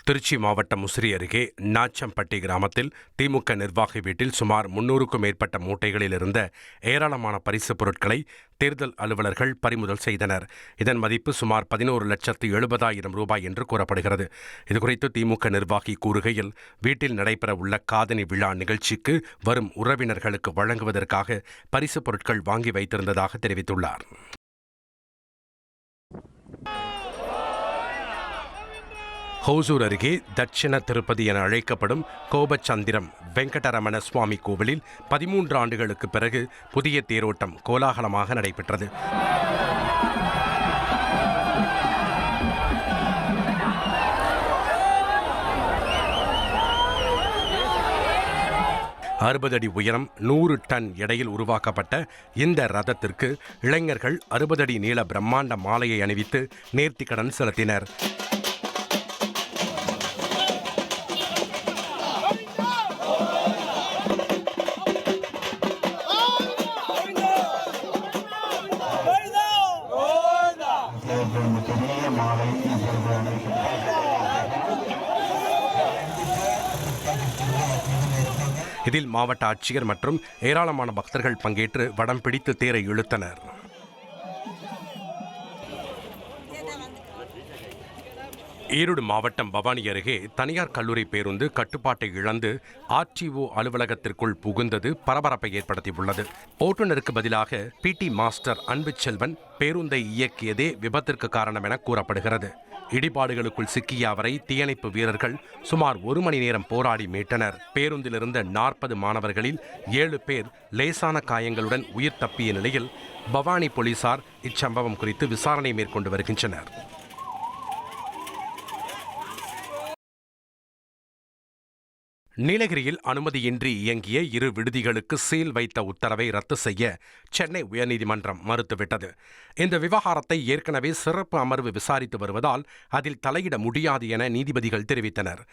திருச்சி மாவட்டம் முசிறி அருகே நாச்சம்பட்டி கிராமத்தில் திமுக நிர்வாகி வீட்டில் சுமார் 300க்கும் மேற்பட்ட மூட்டைகளில் இருந்த ஏராளமான பரிசுப் பொருட்களை தேர்தல் அலுவலர்கள் பறிமுதல் செய்தனர். இதன் மதிப்பு சுமார் 11,70,000 ரூபாய் என்று கூறப்படுகிறது. இதுகுறித்து திமுக நிர்வாகி கூறுகையில், வீட்டில் நடைபெறவுள்ள காதணி விழா நிகழ்ச்சிக்கு வரும் உறவினர்களுக்கு வழங்குவதற்காக பரிசுப் பொருட்கள் வாங்கி வைத்திருந்ததாக தெரிவித்துள்ளார். ஹோசூர் அருகே தட்சிண திருப்பதி என அழைக்கப்படும் கோபச்சந்திரம் வெங்கடரமண சுவாமி கோவிலில் 13 ஆண்டுகளுக்கு பிறகு புதிய தேரோட்டம் கோலாகலமாக நடைபெற்றது. அறுபது அடி உயரம் 100 டன் எடையில் உருவாக்கப்பட்ட இந்த ரதத்திற்கு இளைஞர்கள் 60 அடி நீள பிரம்மாண்ட மாலையை அணிவித்து நேர்த்திக்கடன் செலுத்தினர். இதில் மாவட்ட ஆட்சியர் மற்றும் ஏராளமான பக்தர்கள் பங்கேற்று வடம் பிடித்து தேரை இழுத்தனர். ஈரோடு மாவட்டம் பவானி அருகே தனியார் கல்லூரி பேருந்து கட்டுப்பாட்டை இழந்து ஆர்டிஓ அலுவலகத்திற்குள் புகுந்தது பரபரப்பை ஏற்படுத்தியுள்ளது. ஓட்டுநருக்கு பதிலாக பிடி மாஸ்டர் அன்புச்செல்வன் பேருந்தை இயக்கியதே விபத்திற்கு காரணம் என கூறப்படுகிறது. இடிபாடுகளுக்குள் சிக்கிய அவரை தீயணைப்பு வீரர்கள் சுமார் 1 மணி நேரம் போராடி மீட்டனர். பேருந்தில் இருந்த 40 மாணவர்களில் 7 பேர் லேசான காயங்களுடன் உயிர் தப்பிய நிலையில் பவானி போலீசார் இச்சம்பவம் குறித்து விசாரணை மேற்கொண்டு வருகின்றனர். நீலகிரியில் அனுமதியின்றி இயங்கிய 2 விடுதிகளுக்கு சீல் வைத்த உத்தரவை ரத்து செய்ய சென்னை உயர்நீதிமன்றம் மறுத்துவிட்டது. இந்த விவகாரத்தை ஏற்கனவே சிறப்பு அமர்வு விசாரித்து வருவதால் அதில் தலையிட முடியாது என நீதிபதிகள் தெரிவித்தனர்.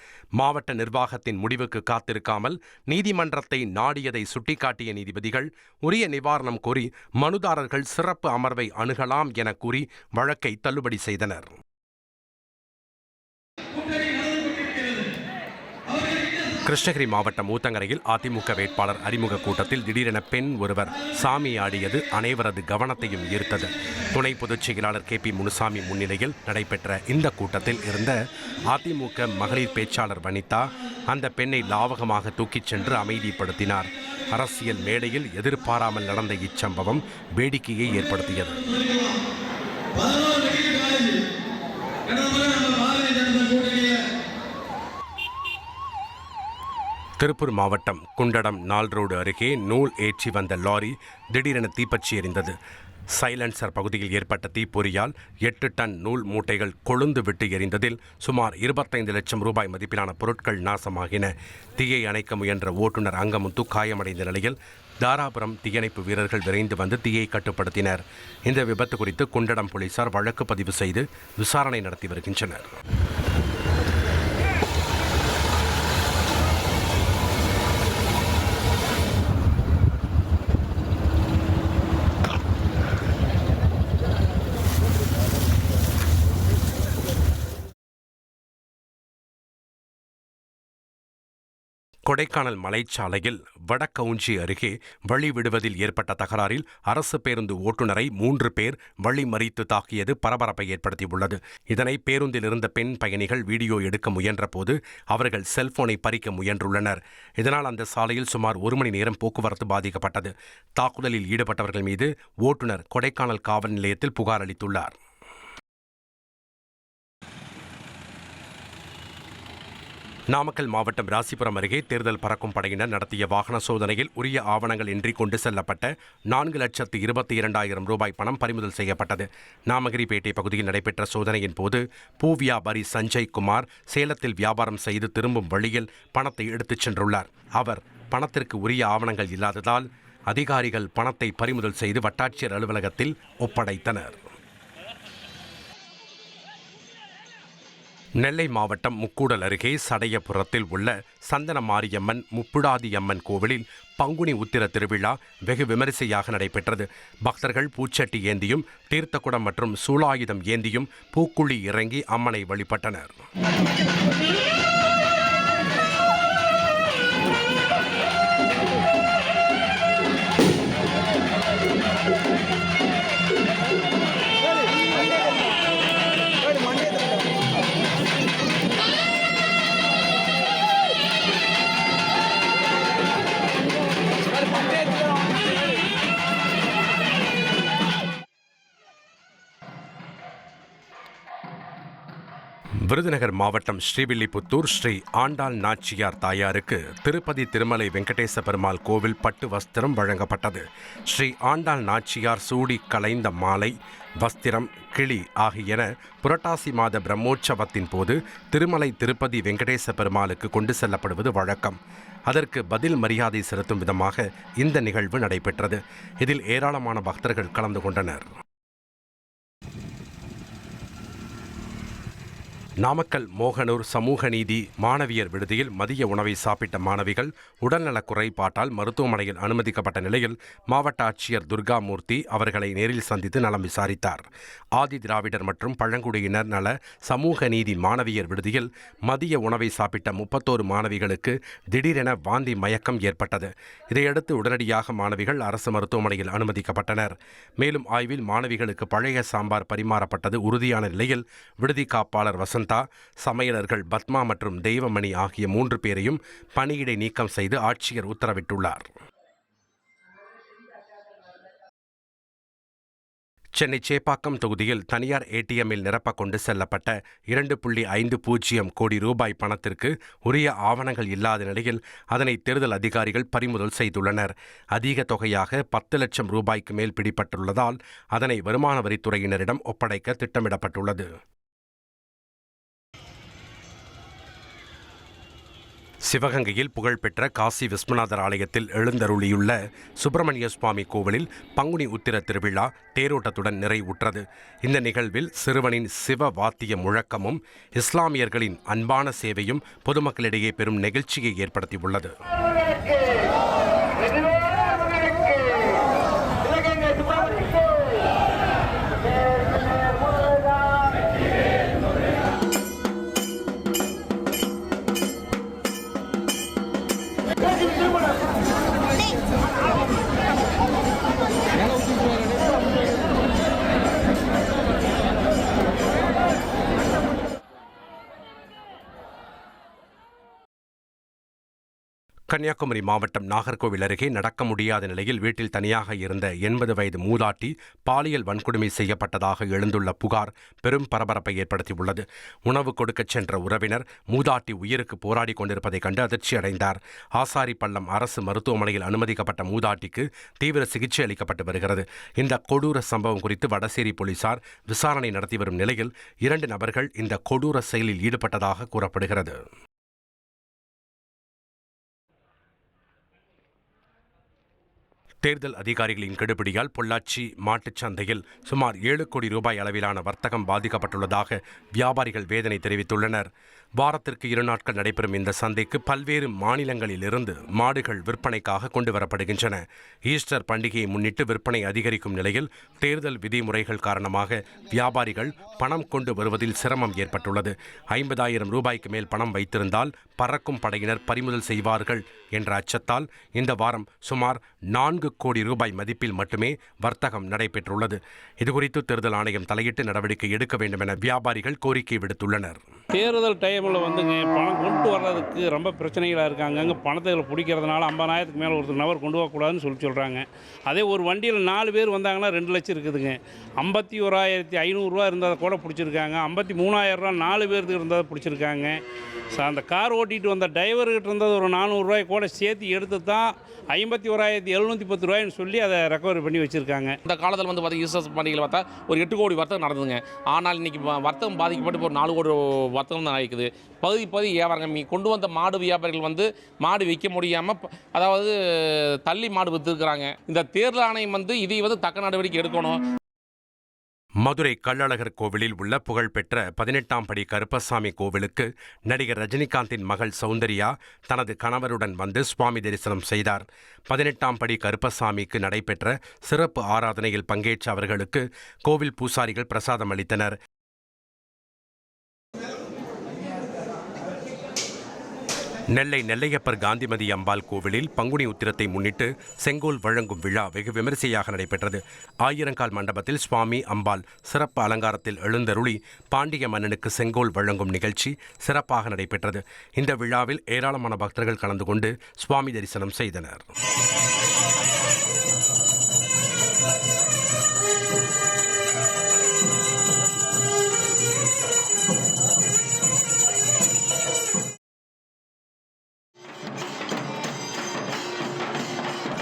மாவட்ட நிர்வாகத்தின் முடிவுக்கு காத்திருக்காமல் நீதிமன்றத்தை நாடியதை சுட்டிக்காட்டிய நீதிபதிகள் உரிய நிவாரணம் கோரி மனுதாரர்கள் சிறப்பு அமர்வை அணுகலாம் என கூறி வழக்கை தள்ளுபடி செய்தனர். கிருஷ்ணகிரி மாவட்டம் ஊத்தங்கரையில் அதிமுக வேட்பாளர் அறிமுக கூட்டத்தில் திடீரென பெண் ஒருவர் சாமி ஆடியது அனைவரது கவனத்தையும் ஈர்த்தது. துணை பொதுச் செயலாளர் KP முனுசாமி முன்னிலையில் நடைபெற்ற இந்த கூட்டத்தில் இருந்த அதிமுக மகளிர் பேச்சாளர் வனிதா அந்த பெண்ணை லாவகமாக தூக்கிச் சென்று அமைதிப்படுத்தினார். அரசியல் மேடையில் எதிர்பாராமல் நடந்த இச்சம்பவம் வேடிக்கையை ஏற்படுத்தியது. திருப்பூர் மாவட்டம் குண்டடம் நாள் ரோடு அருகே நூல் ஏற்றி வந்த லாரி திடீரென தீப்பற்றி எரிந்தது. சைலன்சர் பகுதியில் ஏற்பட்ட தீப்பொறியால் 8 டன் நூல் மூட்டைகள் கொழுந்து விட்டு எரிந்ததில் சுமார் 25 லட்சம் ரூபாய் மதிப்பிலான பொருட்கள் நாசமாகின. தீயை அணைக்க முயன்ற ஓட்டுநர் அங்கமுத்து காயமடைந்த நிலையில் தாராபுரம் தீயணைப்பு வீரர்கள் விரைந்து வந்து தீயை கட்டுப்படுத்தினர். இந்த விபத்து குறித்து குண்டடம் போலீசார் வழக்கு பதிவு செய்து விசாரணை நடத்தி வருகின்றனர். கொடைக்கானல் மலைச்சாலையில் வடக்கவுஞ்சி அருகே வழி விடுவதில் ஏற்பட்ட தகராறில் அரசு பேருந்து ஓட்டுநரை 3 பேர் வழி மறித்து தாக்கியது பரபரப்பை ஏற்படுத்தியுள்ளது. இதனை பேருந்தில் இருந்த பெண் பயணிகள் வீடியோ எடுக்க முயன்றபோது அவர்கள் செல்போனை பறிக்க முயன்றுள்ளனர். இதனால் அந்த சாலையில் சுமார் 1 மணி நேரம் போக்குவரத்து பாதிக்கப்பட்டது. தாக்குதலில் ஈடுபட்டவர்கள் மீது ஓட்டுநர் கொடைக்கானல் காவல் நிலையத்தில் புகார் அளித்துள்ளார். நாமக்கல் மாவட்டம் ராசிபுரம் அருகே தேர்தல் பறக்கும் படையினர் நடத்திய வாகன சோதனையில் உரிய ஆவணங்கள் இன்றி கொண்டு செல்லப்பட்ட 4,22,000 ரூபாய் பணம் பறிமுதல் செய்யப்பட்டது. நாமகிரிப்பேட்டை பகுதியில் நடைபெற்ற சோதனையின் போது பூ வியாபாரி சஞ்சய் குமார் சேலத்தில் வியாபாரம் செய்து திரும்பும் வழியில் பணத்தை எடுத்துச் சென்றுள்ளார். அவர் பணத்திற்கு உரிய ஆவணங்கள் இல்லாததால் அதிகாரிகள் பணத்தை பறிமுதல் செய்து வட்டாட்சியர் அலுவலகத்தில் ஒப்படைத்தனர். நெல்லை மாவட்டம் முக்கூடல் அருகே சடையபுரத்தில் உள்ள சந்தன மாரியம்மன் முப்புடாதியம்மன் கோவிலில் பங்குனி உத்திர திருவிழா வெகு விமரிசையாக நடைபெற்றது. பக்தர்கள் பூச்சட்டி ஏந்தியும் தீர்த்தக்குடம் மற்றும் சூலாயுதம் ஏந்தியும் பூக்குழி இறங்கி அம்மனை வழிபட்டனர். விருதுநகர் மாவட்டம் ஸ்ரீவில்லிபுத்தூர் ஸ்ரீ ஆண்டாள் நாச்சியார் தாயாருக்கு திருப்பதி திருமலை வெங்கடேச பெருமாள் கோவில் பட்டு வஸ்திரம் வழங்கப்பட்டது. ஸ்ரீ ஆண்டாள் நாச்சியார் சூடி கலைந்த மாலை, வஸ்திரம், கிளி ஆகியன புரட்டாசி மாத பிரம்மோற்சவத்தின் போது திருமலை திருப்பதி வெங்கடேச பெருமாளுக்கு கொண்டு செல்லப்படுவது வழக்கம். அதற்கு பதில் மரியாதை செலுத்தும் விதமாக இந்த நிகழ்வு நடைபெற்றது. இதில் ஏராளமான பக்தர்கள் கலந்து கொண்டனர். நாமக்கல் மோகனூர் சமூக நீதி மாணவியர் விடுதியில் மதிய உணவை சாப்பிட்ட மாணவிகள் உடல்நலக் குறைபாட்டால் மருத்துவமனையில் அனுமதிக்கப்பட்ட நிலையில் மாவட்ட ஆட்சியர் துர்காமூர்த்தி அவர்களை நேரில் சந்தித்து நலம் விசாரித்தார். ஆதி திராவிடர் மற்றும் பழங்குடியினர் நல சமூக நீதி மாணவியர் விடுதியில் மதிய உணவை சாப்பிட்ட 31 மாணவிகளுக்கு திடீரென வாந்தி மயக்கம் ஏற்பட்டது. இதையடுத்து உடனடியாக மாணவிகள் அரசு மருத்துவமனையில் அனுமதிக்கப்பட்டனர். மேலும் ஆய்வில் மாணவிகளுக்கு பழைய சாம்பார் பரிமாறப்பட்டது உறுதியான நிலையில் விடுதி காப்பாளர் வசந்த், சமையலர்கள் பத்மா மற்றும் தெய்வமணி ஆகிய 3 பேரையும் பணியிடை நீக்கம் செய்து ஆட்சியர் உத்தரவிட்டுள்ளார். சென்னை சேப்பாக்கம் தொகுதியில் தனியார் ஏடிஎம்மில் நிரப்ப கொண்டு செல்லப்பட்ட 2.50 கோடி ரூபாய் பணத்திற்கு உரிய ஆவணங்கள் இல்லாத நிலையில் அதனை தேர்தல் அதிகாரிகள் பறிமுதல் செய்துள்ளனர். அதிக தொகையாக 10 லட்சம் ரூபாய்க்கு மேல் பிடிபட்டுள்ளதால் அதனை வருமான வரித்துறையினரிடம் ஒப்படைக்க திட்டமிடப்பட்டுள்ளது. சிவகங்கையில் புகழ்பெற்ற காசி விஸ்வநாதர் ஆலயத்தில் எழுந்தருளியுள்ள சுப்பிரமணிய சுவாமி கோவிலில் பங்குனி உத்திர திருவிழா தேரோட்டத்துடன் நிறைவுற்றது. இந்த நிகழ்வில் சிறுவனின் சிவ வாத்திய முழக்கமும் இஸ்லாமியர்களின் அன்பான சேவையும் பொதுமக்களிடையே பெரும் நெகிழ்ச்சியை ஏற்படுத்தியுள்ளது. கன்னியாகுமரி மாவட்டம் நாகர்கோவில் அருகே நடக்க முடியாத நிலையில் வீட்டில் தனியாக இருந்த 80 வயது மூதாட்டி பாலியல் வன்கொடுமை செய்யப்பட்டதாக எழுந்துள்ள புகார் பெரும் பரபரப்பை ஏற்படுத்தியுள்ளது. உணவு கொடுக்கச் சென்ற உறவினர் மூதாட்டி உயிருக்கு போராடி கொண்டிருப்பதைக் கண்டு அதிர்ச்சி அடைந்தார். ஆசாரிப்பள்ளம் அரசு மருத்துவமனையில் அனுமதிக்கப்பட்ட மூதாட்டிக்கு தீவிர சிகிச்சை அளிக்கப்பட்டு வருகிறது. இந்த கொடூர சம்பவம் குறித்து வடசேரி போலீசார் விசாரணை நடத்தி வரும் நிலையில் 2 நபர்கள் இந்த கொடூர செயலில் ஈடுபட்டதாக கூறப்படுகிறது. தேர்தல் அதிகாரிகளின் கெடுபிடியால் பொள்ளாச்சி மாட்டுச் சந்தையில் சுமார் 7 கோடி ரூபாய் அளவிலான வர்த்தகம் பாதிக்கப்பட்டுள்ளதாக வியாபாரிகள் வேதனை தெரிவித்துள்ளனர். வாரத்திற்கு 2 நாட்கள் நடைபெறும் இந்த சந்தைக்கு பல்வேறு மாநிலங்களிலிருந்து மாடுகள் விற்பனைக்காக கொண்டு வரப்படுகின்றன. ஈஸ்டர் பண்டிகையை முன்னிட்டு விற்பனை அதிகரிக்கும் நிலையில் தேர்தல் விதிமுறைகள் காரணமாக வியாபாரிகள் பணம் கொண்டு வருவதில் சிரமம் ஏற்பட்டுள்ளது. 50,000 ரூபாய்க்கு மேல் பணம் வைத்திருந்தால் பறக்கும் படையினர் பறிமுதல் செய்வார்கள் என்ற அச்சத்தால் இந்த வாரம் சுமார் 4 கோடி ரூபாய் மதிப்பில் மட்டுமே வர்த்தகம் நடைபெற்றுள்ளது. இதுகுறித்து தேர்தல் ஆணையம் தலையிட்டு நடவடிக்கை எடுக்க வேண்டும் என வியாபாரிகள் கோரிக்கை விடுத்துள்ளனர். தேர்தல் டைமில் பணம் கொண்டு வர்றதுக்கு ரொம்ப பிரச்சனைகளாக இருக்காங்க. அங்கே பணத்தை பிடிக்கிறதுனால 50,000க்கு மேலே ஒரு நபர் கொண்டு வரக்கூடாதுன்னு சொல்கிறாங்க. அதே ஒரு வண்டியில் 4 பேர் வந்தாங்கன்னா 2 லட்சம் இருக்குதுங்க. 51,500 ரூபா இருந்ததை கூட பிடிச்சிருக்காங்க. 53,000 ரூபா 4 பேருக்கு இருந்ததை பிடிச்சிருக்காங்க. அந்த கார் ஓட்டிகிட்டு வந்த டிரைவர்கிட்ட இருந்தது ஒரு 400 ரூபாய் கூட சேர்த்து எடுத்து தான் 51,710 ரூபாய்னு சொல்லி அதை ரெக்கவரி பண்ணி வச்சுருக்காங்க. இந்த காலத்தில் பார்த்தா ஈஸ்டர் பண்டிகையில் பார்த்தா ஒரு 8 கோடி வர்த்தகம் நடந்ததுங்க. ஆனால் இன்றைக்கி வர்த்தகம் பாதிக்கப்பட்டு இப்போ 4 கோடி வர்த்தகம் தான் ஆகிக்குது. பகுதி வியாபாரங்க கொண்டு வந்த மாடு வியாபாரிகள் மாடு விற்க முடியாமல் அதாவது தள்ளி மாடு விற்றுருக்குறாங்க. இந்த தேர்தல் ஆணையம் இதை தக்க நடவடிக்கை எடுக்கணும். மதுரை கள்ளழகர் கோவிலில் உள்ள புகழ்பெற்ற 18ஆம் படி கருப்பசாமி கோவிலுக்கு நடிகர் ரஜினிகாந்தின் மகள் சௌந்தர்யா தனது கணவருடன் வந்து சுவாமி தரிசனம் செய்தார். 18ஆம் படி கருப்பசாமிக்கு நடைபெற்ற சிறப்பு ஆராதனையில் பங்கேற்ற அவர்களுக்கு கோவில் பூசாரிகள் பிரசாதம் அளித்தனர். நெல்லை நெல்லையப்பர் காந்திமதி அம்பாள் கோவிலில் பங்குனி உத்திரத்தை முன்னிட்டு செங்கோல் வழங்கும் விழா வெகு விமரிசையாக நடைபெற்றது. ஆயிரங்கால் மண்டபத்தில் சுவாமி அம்பாள் சிறப்பு அலங்காரத்தில் எழுந்தருளி பாண்டிய மன்னனுக்கு செங்கோல் வழங்கும் நிகழ்ச்சி சிறப்பாக நடைபெற்றது. இந்த விழாவில் ஏராளமான பக்தர்கள் கலந்து கொண்டு சுவாமி தரிசனம் செய்தனர்.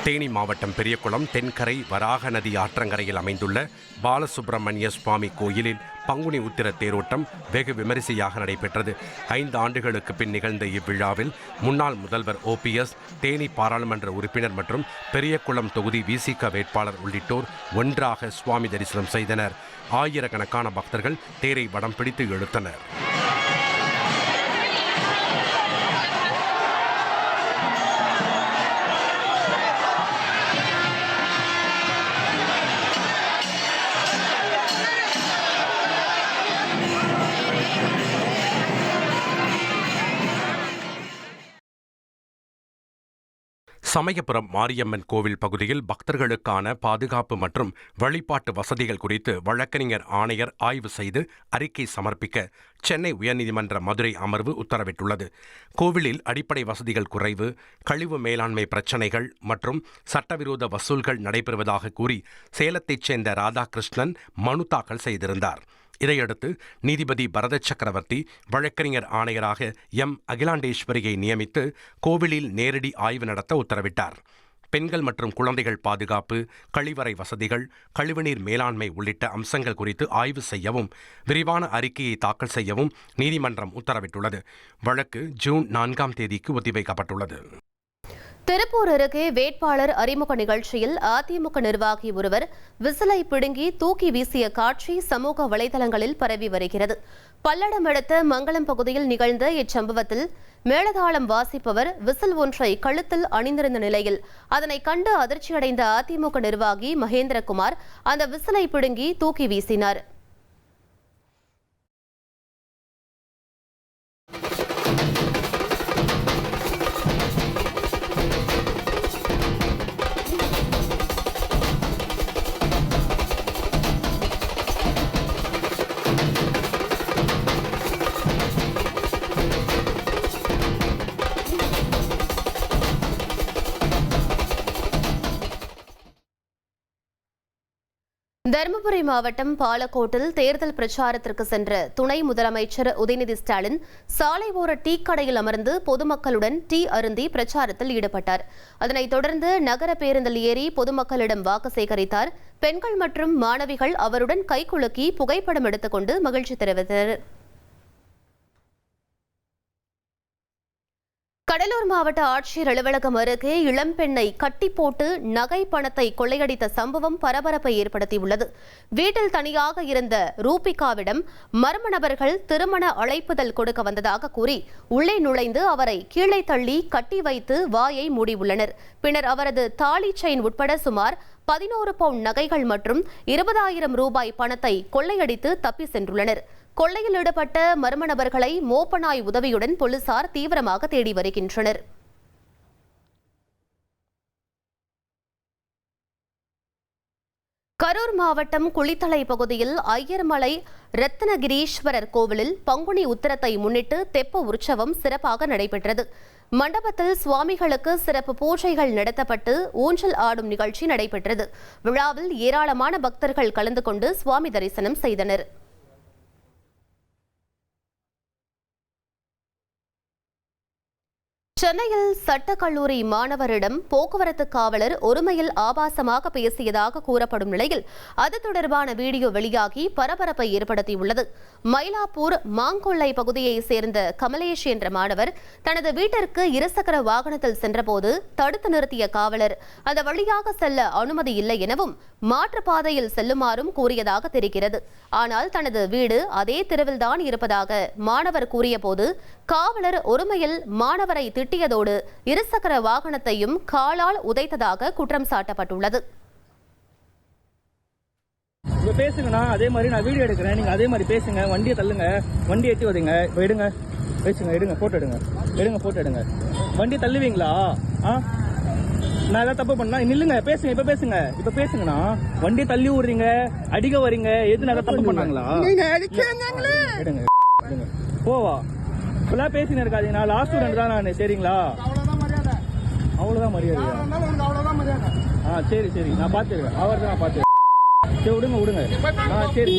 தேனி மாவட்டம் பெரியகுளம் தென்கரை வராக நதி ஆற்றங்கரையில் அமைந்துள்ள பாலசுப்பிரமணிய சுவாமி கோயிலில் பங்குனி உத்திர தேரோட்டம் வெகு விமரிசையாக நடைபெற்றது. 5 ஆண்டுகளுக்கு பின் நிகழ்ந்த இவ்விழாவில் முன்னாள் முதல்வர் OPS, தேனி பாராளுமன்ற உறுப்பினர் மற்றும் பெரியகுளம் தொகுதி VCK வேட்பாளர் உள்ளிட்டோர் ஒன்றாக சுவாமி தரிசனம் செய்தனர். ஆயிரக்கணக்கான பக்தர்கள் தேரை வடம் பிடித்து இழுத்தனர். சமயபுரம் மாரியம்மன் கோவில் பகுதியில் பக்தர்களுக்கான பாதுகாப்பு மற்றும் வழிபாட்டு வசதிகள் குறித்து வழக்கறிஞர் ஆணையர் ஆய்வு செய்து அறிக்கை சமர்ப்பிக்க சென்னை உயர்நீதிமன்ற மதுரை அமர்வு உத்தரவிட்டுள்ளது. கோவிலில் அடிப்படை வசதிகள் குறைவு, கழிவு மேலாண்மை பிரச்சினைகள் மற்றும் சட்டவிரோத வசூல்கள் நடைபெறுவதாக கூறி சேலத்தைச் சேர்ந்த ராதாகிருஷ்ணன் மனு தாக்கல் செய்திருந்தார். இதையடுத்து நீதிபதி பரத சக்கரவர்த்தி வழக்கறிஞர் ஆணையராக அகிலாண்டேஸ்வரியை நியமித்து கோவிலில் நேரடி ஆய்வு நடத்த உத்தரவிட்டார். பெண்கள் மற்றும் குழந்தைகள் பாதுகாப்பு, கழிவறை வசதிகள், கழிவுநீர் மேலாண்மை உள்ளிட்ட அம்சங்கள் குறித்து ஆய்வு செய்யவும் விரிவான அறிக்கையை தாக்கல் செய்யவும் நீதிமன்றம் உத்தரவிட்டுள்ளது. வழக்கு ஜூன் 4ஆம் தேதிக்கு ஒத்திவைக்கப்பட்டுள்ளது. திருப்பூர் அருகே வேட்பாளர் அறிமுக நிகழ்ச்சியில் அதிமுக நிர்வாகி ஒருவர் விசிலை பிடுங்கி தூக்கி வீசிய காட்சி சமூக வலைதளங்களில் பரவி வருகிறது. பல்லடம் அடுத்த மங்களம் பகுதியில் நிகழ்ந்த இச்சம்பவத்தில் மேளதாளம் வாசிப்பவர் விசில் ஒன்றை கழுத்தில் அணிந்திருந்த நிலையில் அதனை கண்டு அதிர்ச்சியடைந்த அதிமுக நிர்வாகி மகேந்திரகுமார் அந்த விசிலை பிடுங்கி தூக்கி வீசினார். தருமபுரி மாவட்டம் பாலக்கோட்டில் தேர்தல் பிரச்சாரத்திற்கு சென்ற துணை முதலமைச்சர் உதயநிதி ஸ்டாலின் சாலை ஓர டீ கடையில் அமர்ந்து பொதுமக்களுடன் டீ அருந்தி பிரச்சாரத்தில் ஈடுபட்டார். அதனைத் தொடர்ந்து நகர பேருந்தில் ஏறி பொதுமக்களிடம் வாக்கு சேகரித்தார். பெண்கள் மற்றும் மாணவிகள் அவருடன் கைகுலுக்கி புகைப்படம் எடுத்துக்கொண்டு மகிழ்ச்சி தெரிவித்தனர். கடலூர் மாவட்ட ஆட்சியர் அலுவலகம் அருகே இளம்பெண்ணை கட்டி போட்டு நகை பணத்தை கொள்ளையடித்த சம்பவம் பரபரப்பை ஏற்படுத்தியுள்ளது. வீட்டில் தனியாக இருந்த ரூபிகாவிடம் மர்ம நபர்கள் திருமண அழைப்புதல் கொடுக்க வந்ததாக கூறி உள்ளே நுழைந்து அவரை கீழே தள்ளி கட்டி வைத்து வாயை மூடியுள்ளனர். பின்னர் அவரது தாலி செயின் உட்பட சுமார் 11 பவுண்ட் நகைகள் மற்றும் 20,000 ரூபாய் பணத்தை கொள்ளையடித்து தப்பி சென்றுள்ளனர். கொள்ளையில் ஈடுபட்ட மர்ம நபர்களை மோப்பநாய் உதவியுடன் போலீசார் தீவிரமாக தேடி வருகின்றனர். கரூர் மாவட்டம் குளித்தலை பகுதியில் ஐயர்மலை ரத்னகிரீஸ்வரர் கோவிலில் பங்குனி உத்திரத்தை முன்னிட்டு தெப்ப உற்சவம் சிறப்பாக நடைபெற்றது. மண்டபத்தில் சுவாமிகளுக்கு சிறப்பு பூஜைகள் நடத்தப்பட்டு ஊஞ்சல் ஆடும் நிகழ்ச்சி நடைபெற்றது. விழாவில் ஏராளமான பக்தர்கள் கலந்து கொண்டு சுவாமி தரிசனம் செய்தனர். சென்னையில் சட்டக்கல்லூரி மாணவரிடம் போக்குவரத்து காவலர் ஒருமையில் ஆபாசமாக பேசியதாக கூறப்படும் நிலையில் அது தொடர்பான வீடியோ வெளியாகி பரபரப்பை ஏற்படுத்தியுள்ளது. மயிலாப்பூர் மாங்கொள்ளை பகுதியைச் சேர்ந்த கமலேஷ் என்ற மாணவர் தனது வீட்டிற்கு இருசக்கர வாகனத்தில் சென்றபோது தடுத்து நிறுத்திய காவலர் அந்த வழியாக செல்ல அனுமதி இல்லை எனவும் மாற்றுப்பாதையில் செல்லுமாறும் கூறியதாக தெரிகிறது. ஆனால் தனது வீடு அதே தெருவில்தான் இருப்பதாக மாணவர் கூறியபோது காவலர் ஒருமையில் மாணவரை திட்டியதோடு இருசக்கர வாகனத்தையும் காலால் உதைத்ததாக குற்றம் சாட்டப்பட்டுள்ளது. பேசுங்கண்ணா, அதே மாதிரி நான் வீடியோ எடுக்கிறேன், நீங்க அதே மாதிரி பேசுங்க. வண்டியை தள்ளுங்க, வண்டி ஏற்றி வதீங்க, எடுங்க, பேசுங்க, எடுங்க, போட்டோ எடுங்க, எடுங்க, போட்டோ எடுங்க. வண்டி தள்ளுவீங்களா? நான் ஏதாவது தப்பு பண்ணா நில்லுங்க, பேசுங்க, இப்ப பேசுங்க, இப்ப பேசுங்கண்ணா. வண்டி தள்ளி விடுறீங்க, அடிக்க வரீங்க, எது நான் தப்பு பண்ணாங்களா? எடுங்க, எடுங்க, போவா ஃபுல்லா பேசினு இருக்காதீங்க. நான் லாஸ்ட் ஸ்டூடெண்ட் தான் நான், சரிங்களா? அவ்வளவுதான் மரியாதையா? சரி சரி, நான் பாத்துக்கிறேன், அவர் தான் நான் பாத்துக்கிறேன். சரி விடுங்க, விடுங்க. சரி.